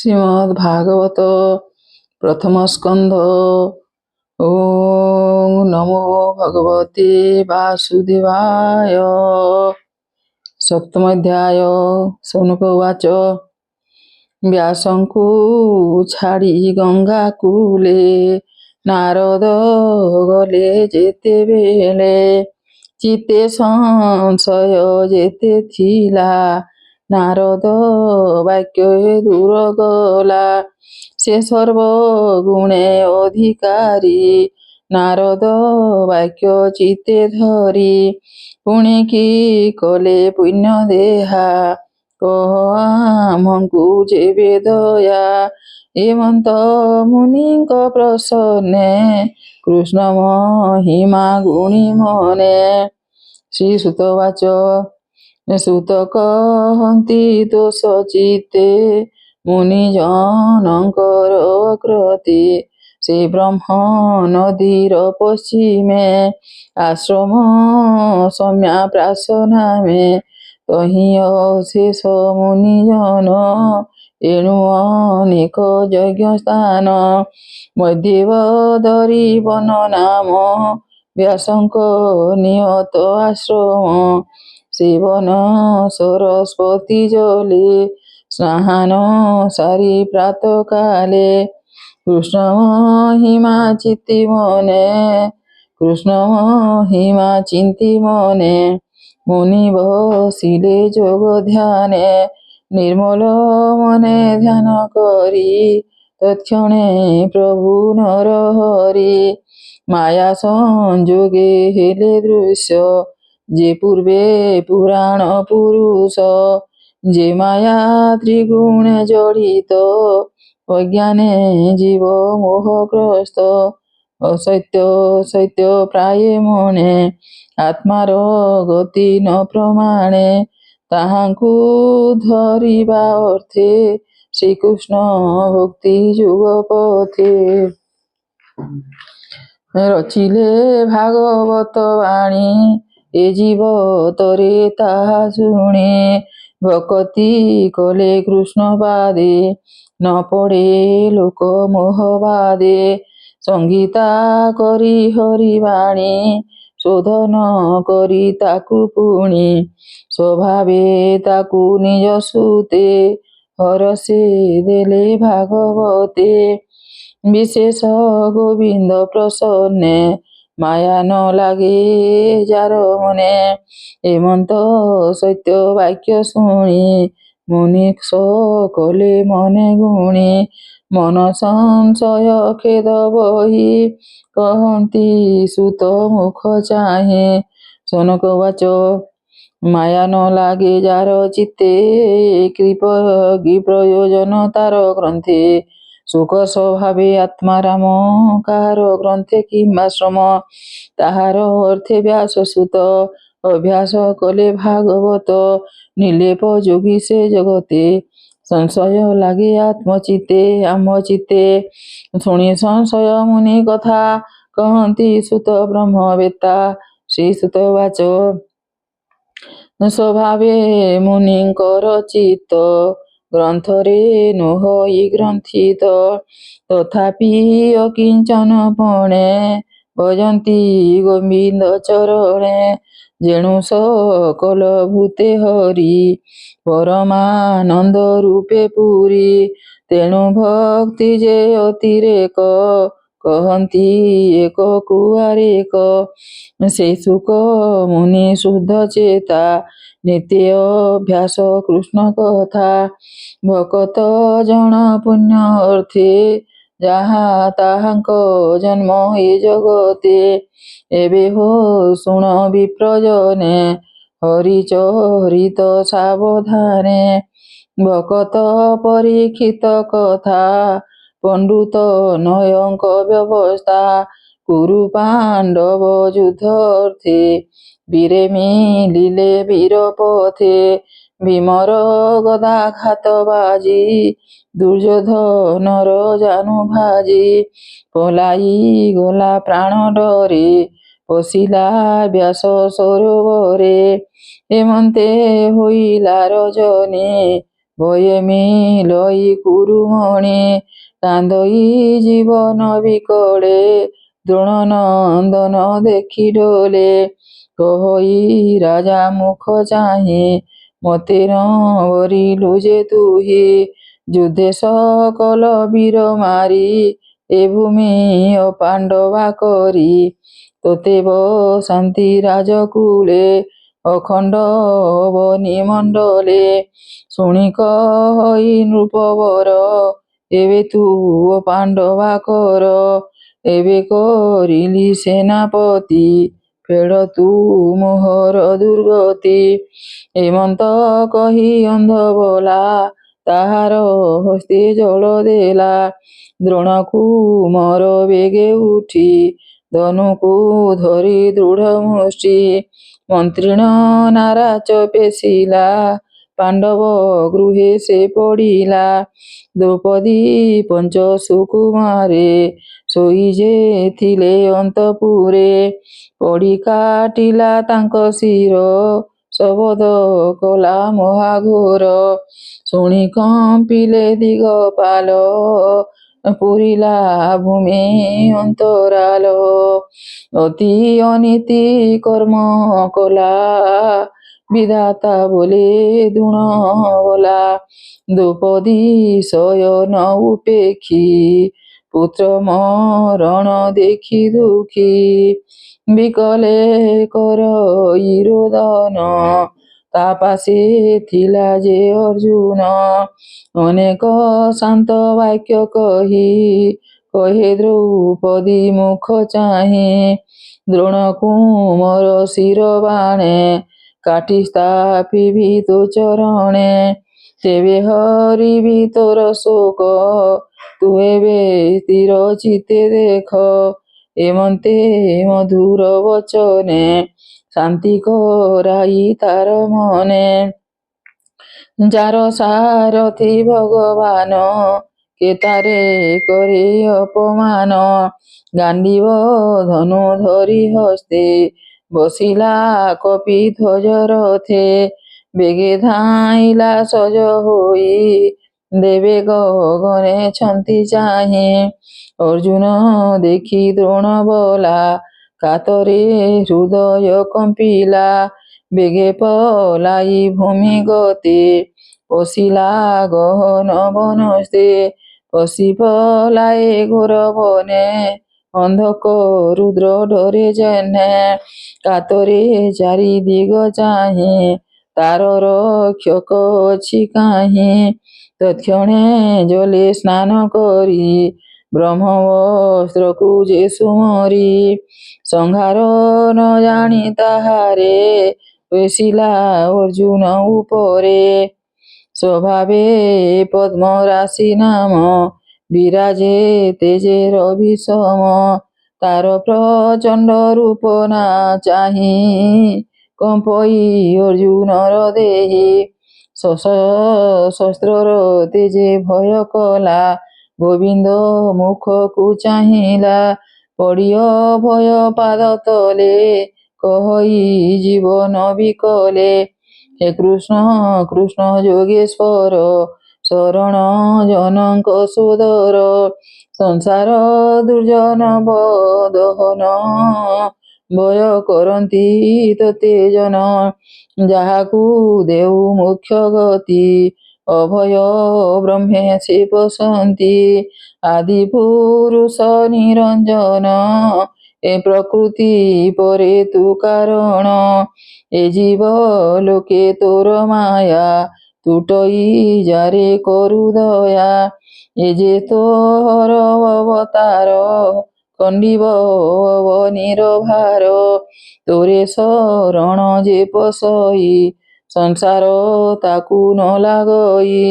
ଶ୍ରୀମଦ୍ଭାଗବତ ପ୍ରଥମ ସ୍କନ୍ଧ। ଓଂ ନମୋ ଭଗବତେ ବାସୁଦେବାୟ। ସପ୍ତମ ଅଧ୍ୟାୟ। ଶୌନକ ଉବାଚ। ବ୍ୟାସଙ୍କୁ ଛାଡ଼ି ଗଙ୍ଗା କୂଲେ ନାରଦ ଗଲେ ଯେତେବେଳେ ଚିତ୍ତେ ସଂଶୟ ଯେତେ ଥିଲା ନାରଦ ବାକ୍ୟ ଦୂର ଗଲା। ସେ ସର୍ବଗୁଣେ ଅଧିକାରୀ ନାରଦ ବାକ୍ୟ ଚିତ୍ତେ ଧରି ପୁଣି କି କଲେ ପୁଣ୍ୟ ଦେହା କହ ଆମଙ୍କୁ ଯେବେ ଦୟା। ହେମନ୍ତ ମୁନିଙ୍କ ପ୍ରସନ୍ନେ କୃଷ୍ଣ ମହିମା ଗୁଣି ମନେ। ଶ୍ରୀସୁତ ବାଚ। ସୁତ କହନ୍ତି ଦୋଷ ଚିତ୍ତେ ମୁନି ଜନଙ୍କର କ୍ରତି। ସେ ବ୍ରହ୍ମ ନଦୀର ପଶ୍ଚିମେ ଆଶ୍ରମ ସମ୍ୟା ପ୍ରାସ ନାମେ। ତହିଁ ଅଶେଷ ମୁନି ଜନ ଏଣୁ ଅନେକ ଯଜ୍ଞ ସ୍ଥାନ। ମଧ୍ୟବଦରୀ ବନ ନାମ ବ୍ୟାସଙ୍କ ନିୟତ ଆଶ୍ରମ। ସେ ବନ ସରସ୍ୱତୀ ଜଲେ ସ୍ନାନ ସାରି ପ୍ରାତ କାଲେ। କୃଷ୍ଣ ମହିମା ଚିତ୍ତି ମନେ କୃଷ୍ଣ ମହିମା ଚିନ୍ତି ମନେ। ମୁନି ବସିଲେ ଯୋଗ ଧ୍ୟାନେ ନିର୍ମଳ ମନେ ଧ୍ୟାନ କରି ତତ୍କ୍ଷଣେ ପ୍ରଭୁ ନର ହରି। ମାୟା ସଂଯୋଗେ ହେଲେ ଦୃଶ୍ୟ ଯେ ପୂର୍ବେ ପୁରାଣ ପୁରୁଷ। ଯେ ମାୟା ତ୍ରିଗୁଣେ ଜଡ଼ିତ ଅଜ୍ଞାନେ ଜୀବ ମୋହଗ୍ରସ୍ତ। ଅସତ୍ୟ ସତ୍ୟ ପ୍ରାୟେ ମନେ ଆତ୍ମାର ଗତି ନ ପ୍ରମାଣେ। ତାହାଙ୍କୁ ଧରିବା ଅର୍ଥେ ଶ୍ରୀକୃଷ୍ଣ ଭକ୍ତି ଯୁଗ ପଥେ। ରଚିଲେ ଭାଗବତ ବାଣୀ ଏ ଜୀବତରେ ତାହା ଶୁଣି। ଭକତି କଲେ କୃଷ୍ଣ ପାଦେ ନ ପଡ଼େ ଲୋକ ମୋହ ବାଦେ। ସଂଗୀତା କରି ହରି ବାଣୀ ଶୋଧନ କରି ତାକୁ ପୁଣି। ସ୍ୱଭାବେ ତାକୁ ନିଜ ସୁତେ ହରଷେ ଦେଲେ ଭାଗବତେ। ବିଶେଷ ଗୋବିନ୍ଦ ପ୍ରସନ୍ନେ ମାୟା ନ ଲାଗେ ଯାର ମନେ। ହେମନ୍ତ ସତ୍ୟ ବାକ୍ୟ ଶୁଣି ମୁନି କଲେ ମନେ ଗୁଣି। ମନ ସଂଶୟ ଖେଦ ବହି କହନ୍ତି ସୁତ ମୁଖ ଚାହିଁ। ଶୌନକ ଉବାଚ। ମାୟା ନ ଲାଗେ ଯାର ଚିତ୍ତେ କି ପ୍ରୟୋଜନ ତାର ଗ୍ରନ୍ଥେ। ସୁଖ ସ୍ୱଭାବେ ଆତ୍ମାରାମ କାହାର ଗ୍ରନ୍ଥେ କିମ୍ବା ଶ୍ରମ। ତାହାର ଅର୍ଥେ ବ୍ୟାସ ସୁତ ଅଭ୍ୟାସ କଲେ ଭାଗବତ। ନିର୍ଲେପ ଯୋଗୀ ସେ ଜଗତେ ସଂଶୟ ଲାଗେ ଆତ୍ମଚିତ୍ତେ ଆମ୍ଭ ଚିତ୍ତେ। ଶୁଣି ସଂଶୟ ମୁନି କଥା କହନ୍ତି ସୁତ ବ୍ରହ୍ମବେତ୍ତା। ଶ୍ରୀସୁତ ବାଚ। ସ୍ୱଭାବେ ମୁନିଙ୍କର ଚିତ୍ତ ଗ୍ରନ୍ଥରେ ନୋହଇ ଗ୍ରନ୍ଥିତ। ତଥାପି ଅକିଞ୍ଚନ ପଣେ ଭଜନ୍ତି ଗୋବିନ୍ଦ ଚରଣେ। ଯେଣୁ ସକଲ ଭୂତେ ହରି ପରମାନନ୍ଦ ରୂପେ ପୁରୀ। ତେଣୁ ଭକ୍ତି ଯେ ଅତିରେକ କହନ୍ତି ଏକକୁ ଆରେକ। ସେ ସୁକ ମୁନି ଶୁଦ୍ଧ ଚେତା ନିତ୍ୟ ଅଭ୍ୟାସ କୃଷ୍ଣ କଥା। ଭକତ ଜଣ ପୁଣ୍ୟ ଅର୍ଥେ ଯାହା ତାହାଙ୍କ ଜନ୍ମ ଏ ଜଗତେ। ଏବେ ହୋ ଶୁଣ ବିପ୍ରଜନେ ହରିଚରିତ ସାବଧାନେ। ଭକତ ପରୀକ୍ଷିତ କଥା ପଣ୍ଡୁତ ନୟଙ୍କ ବ୍ୟବସ୍ଥା। କୁରୁ ପାଣ୍ଡବ ଯୁଦ୍ଧ ଅର୍ଥେ ବୀରେ ମିଳିଲେ ବୀର ପଥେ। ଭୀମର ଗଦାଘାତ ବାଜି ଦୁର୍ଯ୍ୟୋଧନର ଜାନୁ ଭାଜି। ପଲାଇ ଗଲା ପ୍ରାଣ ଡରେ ପଶିଲା ବ୍ୟାସ ସରୋବରେ। ହେମନ୍ତେ ହୋଇଲା ରଜନୀ ଭୟେ ମିଲଇ କୁରୁମଣି କାନ୍ଦଇ ଜୀବନ ବିକଳେ ଦ୍ରୋଣ ନନ୍ଦନ ଦେଖି ଡୋଲେ କହଇ ରାଜା ମୁଖ ଚାହିଁ ମତେ ନ ବରିଲୁ ଯେ ତୁହି ଯୁଦ୍ଧେ ସକଲ ବୀର ମାରି ଏ ଭୂମି ଅପାଣ୍ଡବା କରି ତୋତେ ବସାନ୍ତି ରାଜକୁଳେ ଅଖଣ୍ଡ ଅବନି ମଣ୍ଡଲେ ଶୁଣି କହଇ ନୃପବର ଏବେ ତୁ ପାଣ୍ଡବା କର ଏବେ କରିଲି ସେନାପତି ଫେଡ଼ ତୁ ମୋହର ଦୁର୍ଗତି ହେମନ୍ତ କହି ଅନ୍ଧ ବଲା ତାହାର ହସ୍ତେ ଜଳ ଦେଲା ଦ୍ରୋଣକୁ ମର ବେଗେ ଉଠି ଧନୁକୁ ଧରି ଦୃଢ଼ ମୁଷ୍ଟି ମନ୍ତ୍ରିଣ ନାରାଚ ପେଶିଲା ପାଣ୍ଡବ ଗୃହେ ସେ ପଡ଼ିଲା ଦ୍ରୌପଦୀ ପଞ୍ଚ ସୁକୁମାରେ ଶୋଇ ଯେ ଥିଲେ ଅନ୍ତପୁରେ ପଡ଼ି କାଟିଲା ତାଙ୍କ ଶିର ଶବଦ କଲା ମହାଘୋର ଶୁଣି କମ୍ପିଲେ ଦିଗପାଲ ପୁରିଲା ଭୂମି ଅନ୍ତରାଲ ଅତି ଅନୀତି କର୍ମ କଲା ବିଧାତା ବୋଲେ ଦ୍ରୋଣ ବଲା ଦ୍ରୌପଦୀ ଶୟନ ଉପେକ୍ଷୀ ପୁତ୍ର ମରଣ ଦେଖି ଦୁଃଖୀ ବିକଲେ କରଇ ରୋଦନ ତା ପାଶେ ଥିଲା ଯେ ଅର୍ଜୁନ ଅନେକ ଶାନ୍ତ ବାକ୍ୟ କହି କହେ ଦ୍ରୌପଦୀ ମୁଖ ଚାହିଁ ଦ୍ରୋଣକୁ ମୋର ଶିର ବାଣେ କାଟି ସ୍ଥାପିବି ତୋ ଚରଣେ ତେବେ ହରିବି ତୋର ଶୋକ ତୁ ଏବେ ସ୍ଥିର ଚିତ୍ତେ ଦେଖ ଏମନ୍ତେ ମଧୁର ବଚନେ ଶାନ୍ତି କରାଇ ତାର ମନେ ଯାର ସାରଥି ଭଗବାନ କେ ତାରେ କରେ ଅପମାନ ଗାଣ୍ଡିବ ଧନୁ ଧରି ହସ୍ତେ ବସିଲା କପି ଧ୍ୱଜ ରଥେ ବେଗେ ଧାଇଲା ସଜ ହୋଇ ଦେବେ ଗଗନେ ଛନ୍ତି ଚାହିଁ ଅର୍ଜୁନ ଦେଖି ଦ୍ରୋଣ ବଲା କାତରେ ହୃଦୟ କମ୍ପିଲା ବେଗେ ପলাই ଭୂମି ଗତେ ପଶିଲା ଗହନ ବନସ୍ତେ ପଶି ପଲାଏ ଘୋର ବନେ ଅନ୍ଧକ ରୁଦ୍ର ଡରେ ଯେହ୍ନେ କାତରେ ଚାରି ଦିଗ ଚାହିଁ ତାର ରକ୍ଷକ ଅଛି କାହିଁ ତତ୍କ୍ଷଣେ ଜଲେ ସ୍ନାନ କରି ବ୍ରହ୍ମବସ୍ତ୍ରକୁ ଯେ ସୁମରି ସଂହାର ନ ଜାଣି ତାହାରେ ପେଶିଲା ଅର୍ଜୁନ ଉପରେ ସ୍ୱଭାବେ ପଦ୍ମ ରାଶି ନାମ ବିରାଜେ ତେଜେ ରବିସମ ତାର ପ୍ରଚଣ୍ଡ ରୂପ ନା ଚାହିଁ କମ୍ପଇ ଅର୍ଜୁନର ଦେହି ଶସ୍ତ୍ରର ତେଜେ ଭୟ କଲା ଗୋବିନ୍ଦ ମୁଖକୁ ଚାହିଁଲା ପଡ଼ିଅ ଭୟ ପାଦ ତଲେ କହଇ ଜୀବନ ବିକଲେ ହେ କୃଷ୍ଣ କୃଷ୍ଣ ଯୋଗେଶ୍ୱର ଶରଣ ଜନଙ୍କ ସୋଦର ସଂସାର ଦୁର୍ଜନ ବଦହନ ଭୟ କରନ୍ତି ତତେ ଜନ ଯାହାକୁ ଦେଉ ମୁଖ୍ୟ ଗତି ଅଭୟ ବ୍ରହ୍ମେ ସେ ପଶନ୍ତି ଆଦି ପୁରୁଷ ନିରଞ୍ଜନ ଏ ପ୍ରକୃତି ପରେ ତୁ କାରଣ ଏ ଜୀବ ଲୋକେ ତୋର ମାୟା ତୁଟଇ ଯାରେ କରୁ ଦୟା ଏ ଯେ ତୋହର ଅବତାର ଖଣ୍ଡିବ ଅବନୀର ଭାର ତୋରେ ଶରଣ ଯେ ପଶଇ ସଂସାର ତାକୁ ନ ଲାଗଇ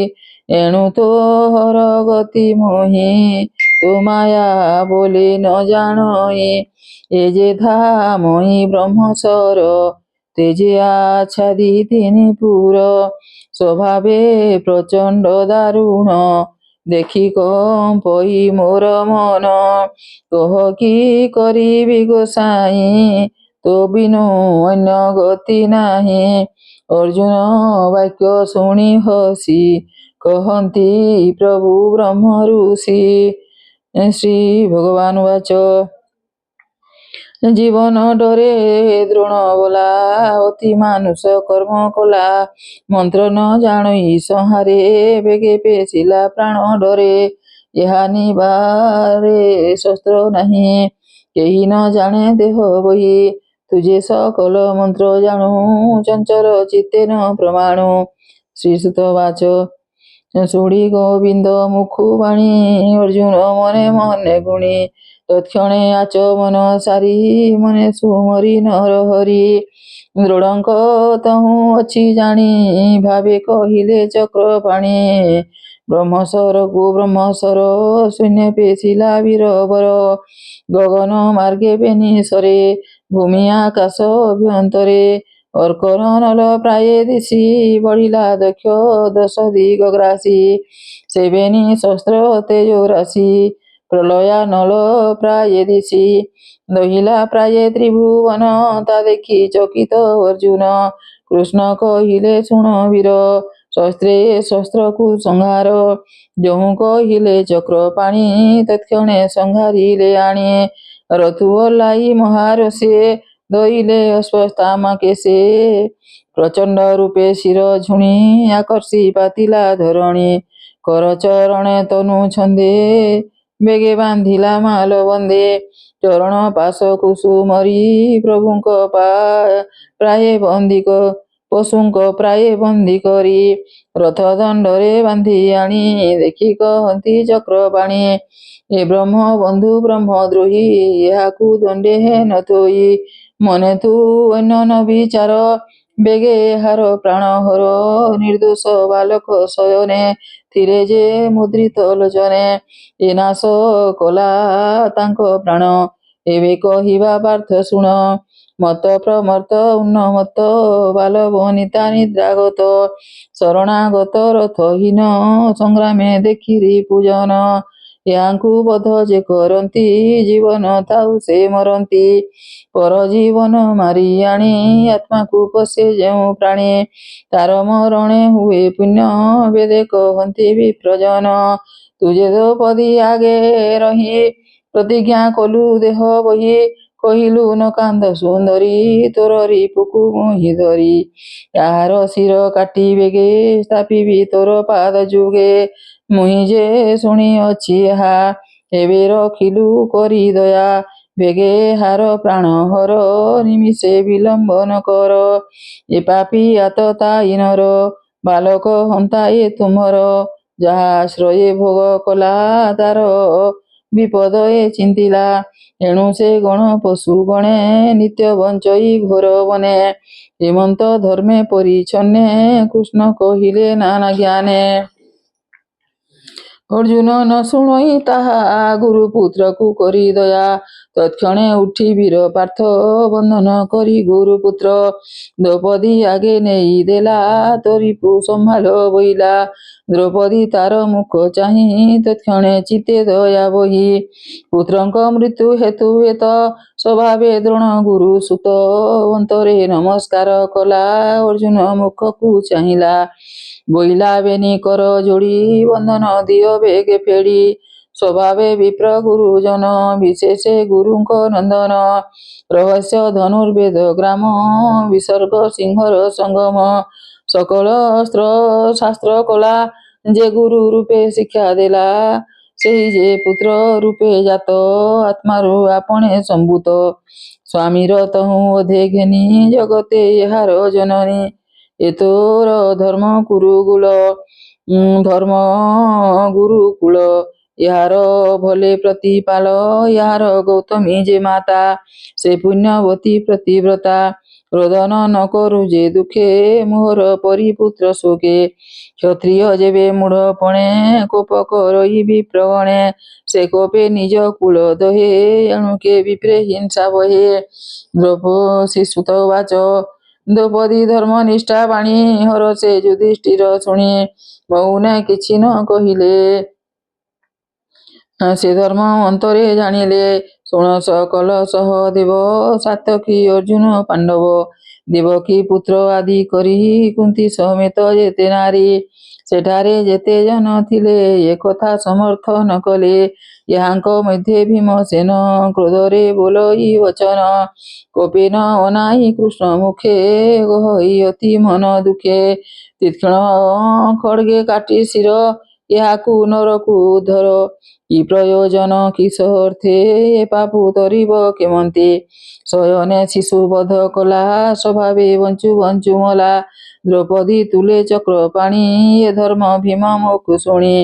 ଏଣୁ ତୋହର ଗତି ମୋହି ତୋ ମାୟା ବୋଲେ ନ ଜାଣଇ ଏ ଯେ ଧାମଇ ବ୍ରହ୍ମସର ତେଜେ ଆଚ୍ଛାଦି ତିନି ପୁର ସ୍ୱଭାବେ ପ୍ରଚଣ୍ଡ ଦାରୁଣ ଦେଖି କମ୍ପଇ ମୋର ମନ କହ କି କରିବି ଗୋସାଇଁ ତୋ ବିନୁ ଅନ୍ୟ ଗତି ନାହିଁ ଅର୍ଜୁନ ବାକ୍ୟ ଶୁଣି ହସି କହନ୍ତି ପ୍ରଭୁ ବ୍ରହ୍ମ ଋଷି। ଶ୍ରୀ ଭଗବାନ ବାଚ ଜୀବନ ଡରେ ଦ୍ରୋଣ ବୋଲା ଅତି ମାନୁଷ କର୍ମ କଲା ମନ୍ତ୍ର ନ ଜାଣଇ ସଂହାରେ ବେଗେ ପେଶିଲା ପ୍ରାଣ ଡରେ ଏହା ନିବାରେ ଶସ୍ତ୍ର ନାହିଁ କେହି ନ ଜାଣେ ଦେହ ବହି ତୁଜେ ସକଲ ମନ୍ତ୍ର ଜାଣୁ ଚଞ୍ଚଳ ଚିତ୍ତେ ନ ପ୍ରମାଣୁ। ଶ୍ରୀସୁତ ବାଚ ଶୁଣି ଗୋବିନ୍ଦ ମୁଖୁ ବାଣୀ ଅର୍ଜୁନ ମନେ ମନେ ଗୁଣି ତତ୍କ୍ଷଣେ ଆଚମନ ସାରି ମନେ ସୁମରି ନରହରି ଦୃଢ଼ଙ୍କ ତହୁଁ ଅଛି ଜାଣି ଭାବେ କହିଲେ ଚକ୍ରପାଣି ବ୍ରହ୍ମସରକୁ ବ୍ରହ୍ମସର ଶୂନ୍ୟ ପେଶିଲା ବୀରବର ଗଗନ ମାର୍ଗେ ବେନିସରେ ଭୂମି ଆକାଶ ଅଭ୍ୟନ୍ତରେ ଅର୍କର ନଲ ପ୍ରାୟ ଦିଶି ବଢିଲା ଦକ୍ଷ ଦଶ ଦିଗଗ୍ରାସୀ ସେବେନି ଶସ୍ତ୍ର ତେଜ ରାଶି ପ୍ରଲୟା ନଳ ପ୍ରାୟ ଦିଶି ଦହିଲା ପ୍ରାୟ ତ୍ରିଭୁବନ ତା ଦେଖି ଚକିତ ଅର୍ଜୁନ କୃଷ୍ଣ କହିଲେ ଶୁଣ ବୀର ଶସ୍ତ୍ରେ ଶସ୍ତ୍ରକୁ ସଂହାର ଯହୁଁ କହିଲେ ଚକ୍ରପାଣି ତତ୍କ୍ଷଣେ ସଂହାରିଲେ ଆଣି ରଥୁ ଓହ୍ଲାଇ ମହାରଷେ ଧଇଲେ ଅଶ୍ୱତ୍ଥାମା କେଶେ ପ୍ରଚଣ୍ଡ ରୂପେ ଶିର ଝୁଣି ଆକର୍ଷି ପାତିଲା ଧରଣୀ କରଚରଣେ ତନୁ ଛନ୍ଦେ ବେଗେ ବାନ୍ଧିଲା ମାଲ ବନ୍ଦେ ଚରଣ ପାଶ କୁସୁମରି ପ୍ରଭୁଙ୍କ ପ୍ରାୟ ବନ୍ଦିକ ପଶୁଙ୍କ ପ୍ରାୟ ବନ୍ଦୀ କରି ରଥ ଦଣ୍ଡରେ ବାନ୍ଧି ଆଣି ଦେଖି କହନ୍ତି ଚକ୍ରପାଣି ଏ ବ୍ରହ୍ମ ବନ୍ଧୁ ବ୍ରହ୍ମଦ୍ରୋହୀ ଏହାକୁ ଦଣ୍ଡେ ନ ଥୋଇ ମନେ ତୁ ଅନ୍ୟ ନ ବିଚାର ବେଗେ ଏହାର ପ୍ରାଣ ହର ନିର୍ଦ୍ଦୋଷ ବାଲକ ଶୟନେ ଥିରେ ଯେ ମୁଦ୍ରିତ ଲୋଚନେ ଏ ନାଶ କଲା ତାଙ୍କ ପ୍ରାଣ ଏବେ କହିବା ପାର୍ଥ ଶୁଣ ମତ ପ୍ରମର୍ତ୍ତ ଉନ୍ନମତ୍ତ ବାଲ ବନିତା ନିଦ୍ରାଗତ ଶରଣାଗତ ରଥହୀନ ସଂଗ୍ରାମେ ଦେଖିରି ପୂଜନ ୟାଙ୍କୁ ବଧ ଯେ କରନ୍ତି ଜୀବନ ଥାଉ ସେ ମରନ୍ତି ପର ଜୀବନ ମାରି ଆଣି ଆତ୍ମାକୁ ପଶେ ଯେଉଁ ପ୍ରାଣୀ ତାର ମରଣେ ହୁଏ ପୁଣ୍ୟ ବେଦେ କହନ୍ତି ବିପ୍ରଜନ ତୁ ଯେ ଦ୍ରୌପଦୀ ଆଗେ ରହି ପ୍ରତିଜ୍ଞା କଲୁ ଦେହ ବହି କହିଲୁ ନ କାନ୍ଦ ସୁନ୍ଦରୀ ତୋର ରିପୁକୁ ମୁହିଁ ଧରି କାହାର ଶିର କାଟି ବେଗେ ସ୍ଥାପିବି ତୋର ପାଦ ଯୁଗେ ମୁହିଁ ଯେ ଶୁଣିଅଛି ଏହା ଏବେ ରଖିଲୁ କରି ଦୟା ବେଗେ ଏହାର ପ୍ରାଣ ହର ନିମିଷେ ବିଳମ୍ବ ନ କର ଏ ପାପୀ ଆତତାୟୀନର ବାଲକ ହନ୍ତା ଏ ତୁମର ଯାହା ଆଶ୍ରୟେ ଭୋଗ କଲା ତାର ବିପଦ ଏ ଚିନ୍ତିଲା ଏଣୁ ସେ ଗଣ ପଶୁ ଗଣେ ନିତ୍ୟ ବଞ୍ଚଇ ଘୋର ବନେ ହେମନ୍ତ ଧର୍ମେ ପରିଚ୍ଛନ୍ନେ କୃଷ୍ଣ କହିଲେ ନାନା ଜ୍ଞାନେ ଅର୍ଜୁନ ନ ଶୁଣଇ ତାହା ଗୁରୁପୁତ୍ରକୁ କରି ଦୟା ତତ୍କ୍ଷଣେ ଉଠି ବୀର ପାର୍ଥ ବନ୍ଦନ କରି ଗୁରୁପୁତ୍ର ଦ୍ରୌପଦୀ ଆଗେ ନେଇ ଦେଲା ତରିପୁ ସମ୍ଭାଳ ବୋଇଲା ଦ୍ରୌପଦୀ ତାର ମୁଖ ଚାହିଁ ତତ୍କ୍ଷଣେ ଚିତ୍ତେ ଦୟା ବହି ପୁତ୍ରଙ୍କ ମୃତ୍ୟୁ ହେତୁ ଏତ ସ୍ୱଭାବେ ଦ୍ରୋଣ ଗୁରୁ ସୁତ ଅନ୍ତରେ ନମସ୍କାର କଲା ଅର୍ଜୁନ ମୁଖକୁ ଚାହିଁଲା ବୋଇଲା ବେନି କର ଯୋଡ଼ି ବନ୍ଦନ ଦିଅ ବେଗେ ଫେଡ଼ି ସ୍ୱଭାବେ ବିପ୍ର ଗୁରୁଜନ ବିଶେଷେ ଗୁରୁଙ୍କ ନନ୍ଦନ ରହସ୍ୟ ଧନୁର୍ବେଦ ଗ୍ରାମ ବିସର୍ଗ ସିଂହର ସଙ୍ଗମ ସକଳ ଅସ୍ତ୍ର ଶାସ୍ତ୍ର କଲା ଯେ ଗୁରୁ ରୂପେ ଶିକ୍ଷା ଦେଲା ସେହି ଯେ ପୁତ୍ର ରୂପେ ଜାତ ଆତ୍ମାରୁ ଆପଣେ ସମ୍ଭୂତ ସ୍ୱାମୀର ତହୁଁ ଅଧେ ଘେନି ଜଗତେ ଏହାର ଜନନୀ ଏ ତୋର ଧର୍ମ କୁରୁକୁଳ ଧର୍ମ ଗୁରୁକୁଳ ଏହାର ଭଲେ ପ୍ରତିପାଳ ଏହାର ଗୌତମୀ ଯେ ମାତା ସେ ପୁଣ୍ୟବତୀ ପ୍ରତିବ୍ରତା ରୋଦନ ନ କରୁ ଯେ ଦୁଃଖେ ମୋହର ପରିପୁତ୍ର ଶୋକେ କ୍ଷତ୍ରିୟ ଯେବେ ମୂଢ଼ପଣେ କୋପ କରଇ ବିପ୍ରଗଣେ ସେ କୋପେ ନିଜ କୁଳ ଦହେ ଏଣୁ କେ ବିପ୍ରେ ହିଂସା ବହେ ଶ୍ରୀସୁତ ବାଚ ଦ୍ରୌପଦୀ ଧର୍ମନିଷ୍ଠା ବାଣୀ ହର ସେ ଯୁଧିଷ୍ଠିର ଶୁଣି ମୌନ କିଛି ନ କହିଲେ ସେ ଧର୍ମ ଅନ୍ତରେ ଜାଣିଲେ ଶୁଣ ସକଲ ସହ ଦେବ ସାତକୀ ଅର୍ଜୁନ ପାଣ୍ଡବ ଦେବକୀ ପୁତ୍ର ଆଦି କରି କୁନ୍ତି ସಮೇତ ଯେତେ ନାରୀ ସେଠାରେ ଯେତେ ଜନ ଥିଲେ ଏକଥା ସମର୍ଥନ କଲେ। ଏହାଙ୍କ ମଧ୍ୟରେ ଭୀମସେନ କ୍ରୋଧରେ ବୋଲଇ ବଚନ କୋପେନ ଅନାଇ କୃଷ୍ଣ ମୁଖେ ଗହଇ ଅତି ମନ ଦୁଃଖେ ତୀକ୍ଷ୍ଣ ଖଡ୍ଗେ କାଟି ଶିର ଏହାକୁ ନରକୁ ଉଦ୍ଧର କି ପ୍ରୟୋଜନ କିସ ଅର୍ଥେ ଏ ପାପୁ ତରିବ କେମନ୍ତେ ଶୟନେ ଶିଶୁ ବଧ କଲା ସ୍ୱଭାବେ ବଞ୍ଚୁ ବଞ୍ଚୁ ମଲା ଦ୍ରୌପଦୀ ତୁଲେ ଚକ୍ର ପାଣି ଏ ଧର୍ମ ଭୀମ ମୁଖୁ ଶୁଣି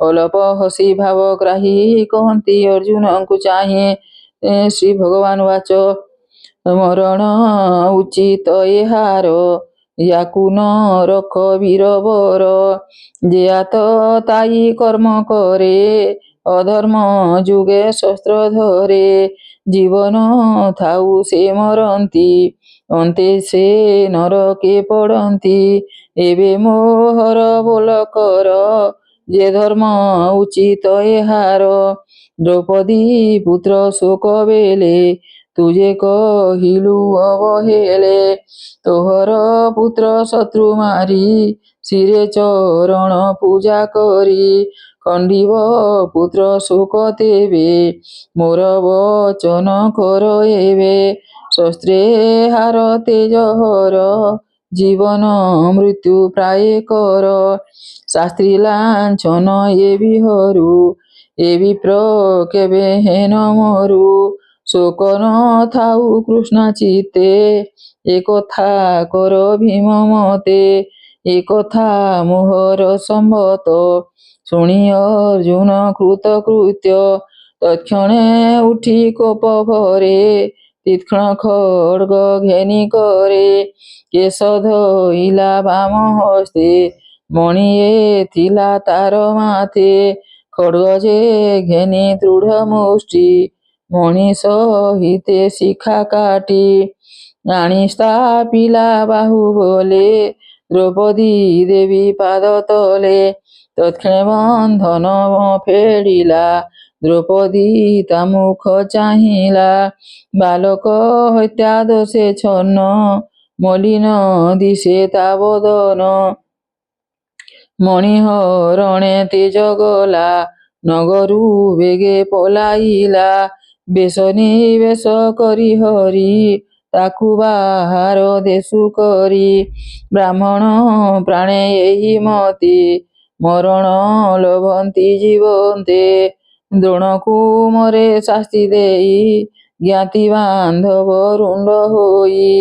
ଅଳପ ହସି ଭାବ ଗ୍ରାହୀ କହନ୍ତି ଅର୍ଜୁନଙ୍କୁ ଚାହିଁ ଶ୍ରୀ ଭଗବାନ ବାଚ ମରଣ ଉଚିତ ଏହାର ୟାକୁ ନ ରଖ ବୀରବର ଯେ ଆତ ତାଇ କର୍ମ କରେ ଅଧର୍ମ ଯୁଗେ ଶସ୍ତ୍ର ଧରେ ଜୀବନ ଥାଉ ସେ ମରନ୍ତି ଅନ୍ତେ ସେ ନରକେ ପଡ଼ନ୍ତି ଏବେ ମୋହର ବୋଲ କର ଯେ ଧର୍ମ ଉଚିତ ଏହାର ଦ୍ରୌପଦୀ ପୁତ୍ର ଶୋକ ବେଲେ ତୁଜେ କହିଲୁ ଅବହେଳେ ତୋହର ପୁତ୍ର ଶତ୍ରୁ ମାରି ଶିରେ ଚରଣ ପୂଜା କରି ଖଣ୍ଡିବ ପୁତ୍ର ଶୋକ ତେବେ ମୋର ବଚନ କର ଏବେ ଶସ୍ତ୍ରେ ହାର ତେଜ ହର ଜୀବନ ମୃତ୍ୟୁ ପ୍ରାୟ କର ଶାସ୍ତ୍ରୀ ଲାଞ୍ଛନ ଏ ବିହରୁ ଏ ବିପ୍ର କେବେ ହେନ ମରୁ ଶୋକ ନ ଥାଉ କୃଷ୍ଣ ଚିତ୍ତେ ଏ କଥା କର ଭୀମ ମତେ ଏ କଥା ମୋହର ସମ୍ମତ ଶୁଣି ଅର୍ଜୁନ କୃତକୃତ୍ୟ ତତ୍କ୍ଷଣେ ଉଠି କୋପ ଭରେ ତୀକ୍ଷ୍ଣ ଖଡ୍ଗ ଘେନି କରେ କେଶ ଧଇଲା ବାମ ହସ୍ତେ ମଣି ଏ ଥିଲା ତାର ମାଥେ ଖଡ୍ଗ ଯେ ଘେନି ଦୃଢ ମୁଷ୍ଟି ମଣି ସହିତେ ଶିଖା କାଟି ଆଣି ସ୍ଥାପିଲା ବାହୁ ବୋଲେ ଦ୍ରୌପଦୀ ଦେବୀ ପାଦ ତଳେ ତତ୍କ୍ଷଣେ ବନ୍ଧନ ଫେଡ଼ିଲା ଦ୍ରୌପଦୀ ତା ମୁଖ ଚାହିଁଲା ବାଲକ ହତ୍ୟା ଦୋଷେ ଛନ୍ନ ମଲିନ ଦିଶେ ତା ବଦନ ମଣିହରଣେ ତେଜ ଗଲା ନଗରୁ ବେଗେ ପଲାଇଲା ବେଶ ନିବେଶ କରି ହରି ତାକୁ ବାହାର ଦେଶୁ କରି ବ୍ରାହ୍ମଣ ପ୍ରାଣେ ଏହି ମତି ମରଣ ଲୋଭନ୍ତି ଜୀବନ୍ତେ ଦ୍ରୋଣକୁ ମରେ ଶାସ୍ତି ଦେଇ ଜ୍ଞାତି ବାନ୍ଧବ ରୁଣ୍ଡ ହୋଇ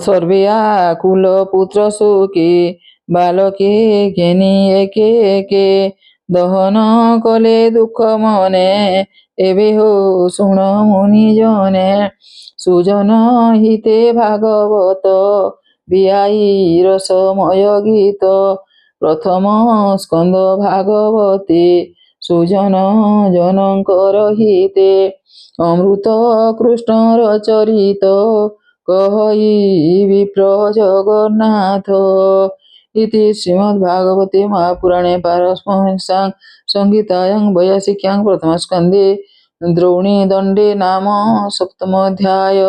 ସର୍ବେ ଆକୁଲ ପୁତ୍ର ଶୋକେ ବାଲକେ ଘେନି ଏକେ ଏକେ ଦହନ କଲେ ଦୁଃଖ ମନେ ଏବେ ହୋ ଶୁଣ ମୁନି ଜନେ ସୁଜନ ହିତେ ଭାଗବତ ବିଆଇ ରସମୟ ଗୀତ ପ୍ରଥମ ସ୍କନ୍ଦ ଭାଗବତେ ସୁଜନ ଜନଙ୍କର ହିତେ ଅମୃତ କୃଷ୍ଣର ଚରିତ କହଇ ବିପ୍ର ଜଗନ୍ନାଥ इति श्रीमद्भागवते महापुराणे पारमहंस्यां संहितायां 82 प्रथमस्कन्धे द्रोणी दण्डे नाम सप्तमोऽध्याय।